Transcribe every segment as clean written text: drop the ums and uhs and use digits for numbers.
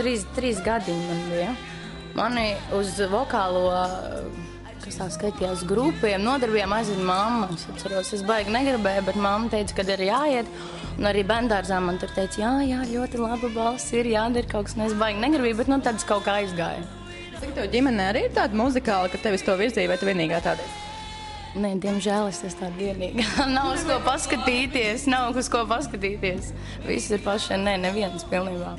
trīs gadiņi man bija. Mani uz vokālo, kas tā skaitījās, grupiem nodarbījām aizvien mamma. Es atceros, es baigi negribēju, bet mamma teica, kad ir jāiet. Un arī bērndārzā man tur teica, jā, ļoti laba balss ir, jādara kaut kas, es baigi negribēju, bet tāds kaut kā aizgāja. Cik tev ģimenē arī ir tāda muzikāla, ka tevis to virzīja, vai tu vienīgā tāda? Nē, diemžēl es esmu tāda vienīga. Nav uz ko paskatīties. Viss ir paši, neviens pilnībā.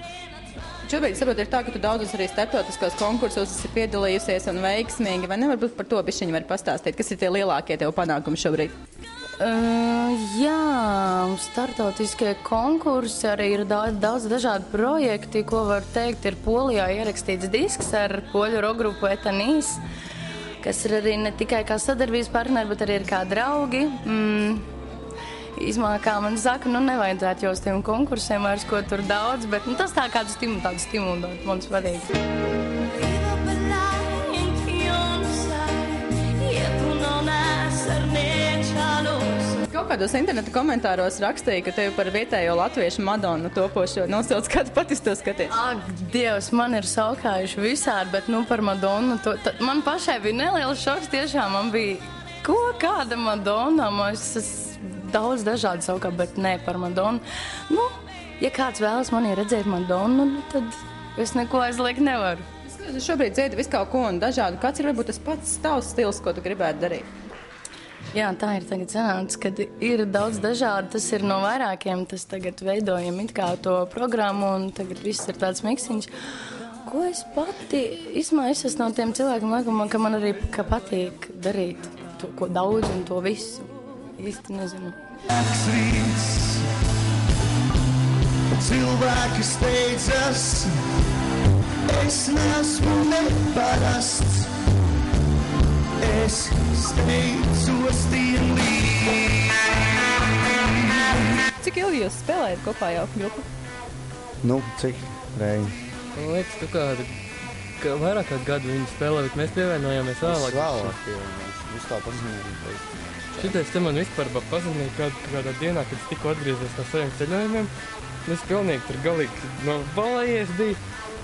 Šobrīd, saprotu, ir tā, ka tu daudzus arī starptautiskos konkursos esi piedalījusies un veiksmīgi, vai nevar būt par to bišķiņu var pastāstīt? Kas ir tie lielākie tev panākumi šobrīd? Jā, startautiskie konkursi arī ir daudz dažādu projekti, ko var teikt, ir Polijā ierakstīts disks ar poļu rockgrupu Etanīs, kas ir arī ne tikai kā sadarbības partneri, bet arī ir kā draugi. Kā man saka, nevajadzētu jau uz tiem konkursiem vairs ko tur daudz, bet tas tā kādu stimulu dot, mums patīk. Kaut kādos interneta komentāros rakstīja, ka tevi par vietējo latviešu Madonu topošo nosauc, kā tu patis to skaties? Ak, Dievs, man ir saukājuši visādi, bet par Madonu, man pašai bija neliels šoks, tiešām man bija, kāda Madonna, es daudz dažādi saukā, bet ne par Madonu. Ja kāds vēlas manī redzēt Madonu, tad es neko aizliegt nevaru. Es šobrīd dziedu visu kaut ko un dažādu. Kāds ir varbūt tas pats tavs stils, ko tu gribētu darīt? Jā, tā ir tagad sanāca, kad ir daudz dažādi, tas ir no vairākiem, tas tagad veidojam it kā to programmu un tagad viss ir tāds miksiņš. Ko es pati, es esmu no tiem cilvēkiem, laikam, ka man arī patīk darīt to, ko daudz un to visu. Īsti nezinu. Cilvēki steidzas, es nesmu neparasts. Es steidzos tienlī. Cik ilgi jūs spēlējat kopā jau grupu? Cik reizi? Man liekas, ka vairāk kādu gadu viņi spēlē, bet mēs pievienojāmies vēlāk. Jūs tā pazinājāt. Šitais te man vispār pazinīja kādā dienā, kad es tikko atgriezies no saviem ceļojumiem. Es pilnīgi tur galīgi nobalējies biju,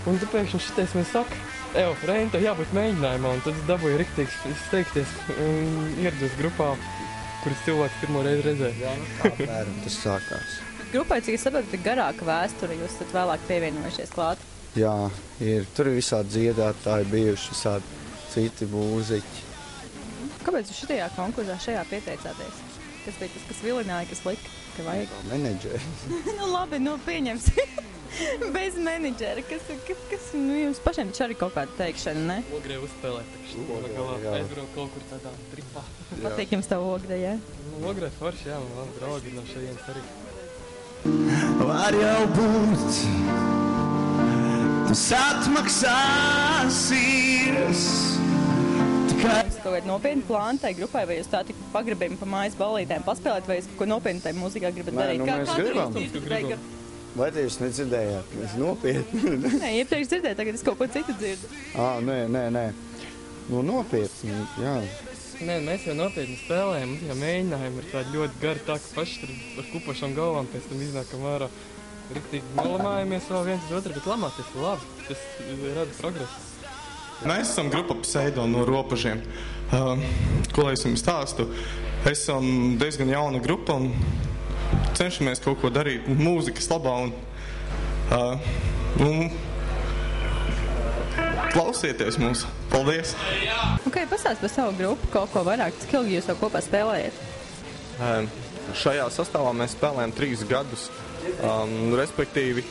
un tu pēkšņi šitais man saka, Reini, tev jābūt mēģinājumā, un tad es dabūju riktīgi izteikties un ierados grupā, kuras cilvēks pirmo reizi redzēja. Jā, tā pēram, tas sākās. Grupai, cik es saprotu, ir garāka vēsture, jūs esat vēlāk pievienojušies klāt? Jā, ir. Tur ir visādi dziedātāji bijuši, visādi citi mūziķi. Kāpēc jūs šitajā konkursā šajā pieteicāties? Kas bija tas, kas vilināja, kas lika, ka vajag? Menedžeri. Labi, pieņemsim. Bez menedžera, kas jums pašiem taču arī kaut kāda teikšana, ne? Ogrē uzspēlēt, aizbraukt kaut kur tādā tripā. Patīk jums tā Ogrē, jā? Ogrē forši, jā, man draugi no šajienes arī. Var jau būt, tas atmaksāsies. Jums kaut kādi nopietni plāni tai grupai, vai jūs tā tik pagribējumi pa mājas ballītēm paspēlēt, vai jūs kaut ko nopietni tai mūzikā gribat darīt? Mēs gribam. Vai te jūs nedzirdējāt? Mēs nopietni. Nē, iepriekš dzirdēju, tagad es kaut ko citu dzirdu. Nē. Nopietni, jā. Nē, mēs jau nopietni spēlējam, mums jau mēģinājumi ir tādi ļoti gari, tā ka paši tur ar kupošām galvām pēc tam iznākam vērā. Riktīgi nolamājamies vēl viens uz otru, bet lamāties ir labi, tas rada progresu. Mēs esam grupa Pseido no Ropažiem. Ko lai es jums stāstu? Esam diezgan jauna grupa un cenšamies kaut ko darīt mūzikas labā un klausieties mūs. Paldies! Pastāst par savu grupu kaut ko vairāk, cik ilgi jūs jau kopā spēlējat? Šajā sastāvā mēs spēlējam 3 gadus, respektīvi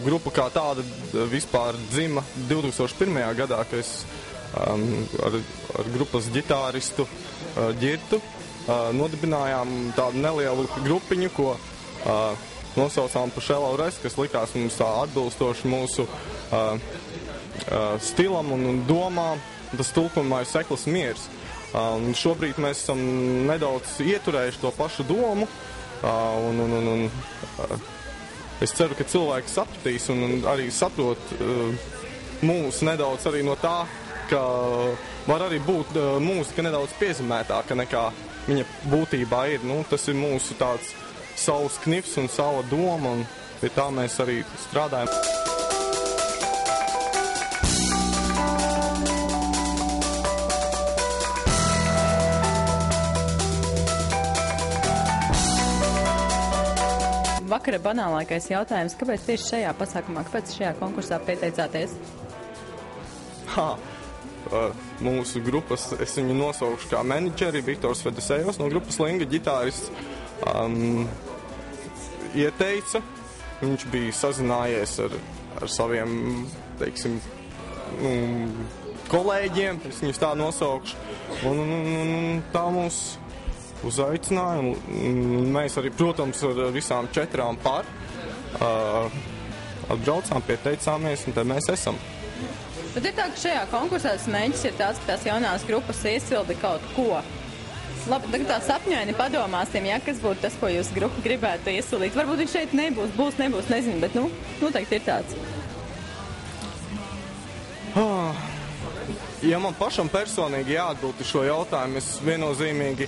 grupa kā tāda vispār dzima 2001. gadā, ka es ar grupas ģitāristu Ģirtu nodibinājām tādu nelielu grupiņu, ko nosaucām par Šelaures, kas likās mums tā atbilstoši mūsu stilam un domām. Tas tulkumā ir Seklas miers. Šobrīd mēs esam nedaudz ieturējuši to pašu domu, un es ceru, ka cilvēki sapratīs un arī saprot mūs nedaudz arī no tā, ka var arī būt mūzika nedaudz piezemētāka nekā viņa būtībā ir. Tas ir mūsu tāds savs knifs un sava doma, un pie tā mēs arī strādājam. Vakara banālākais jautājums, kāpēc tieši šajā pasākumā, kāpēc šajā konkursā pieteicāties? Mūsu grupas, es viņu nosaukšu kā menedžeri, Viktors Fedesējos no grupas Linga, ģitārists, ieteica. Viņš bija sazinājies ar saviem, teiksim, kolēģiem, es viņus tā nosaukšu, un tā mūs uzaicināja, un mēs arī, protams, ar visām 4 atbraucām, pieteicāmies, un te mēs esam. Bet ir tā, ka šajā konkursā tas mēģis ir tāds, ka tās jaunās grupas iesildi kaut ko. Labi, tagad tā sapņaini padomāsim, ja, kas būtu tas, ko jūs grupu gribētu iesildīt. Varbūt viņš šeit nebūs, nezinu, bet, noteikti ir tāds. Ja man pašam personīgi jāatbild šo jautājumu, es viennozīmīgi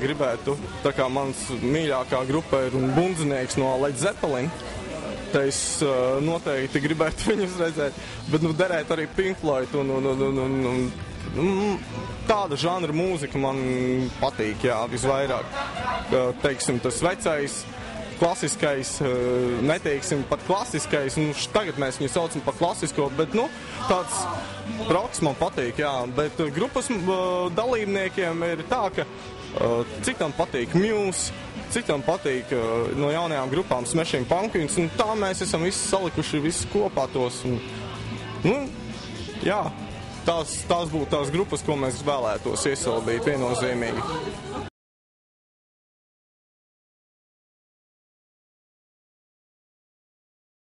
gribētu, tā kā mans mīļākā grupa ir bundzinieks no Led Zeppelin, tā es noteikti gribētu viņus redzēt, bet derētu arī Pink Floyd un tāda žanra mūzika man patīk, jā, visvairāk. Teiksim, tas vecais, klasiskais, neteiksim pat klasiskais, tagad mēs viņu saucam par klasisko, bet, tāds roks man patīk, jā, bet grupas dalībniekiem ir tā, ka citam patīk Muse, citam patīk no jaunajām grupām Smashing Pumpkins, un tā mēs esam visi salikuši visus kopā tos, jā, tās būtu tās grupas, ko mēs vēlētos iesildīt viennozīmīgi.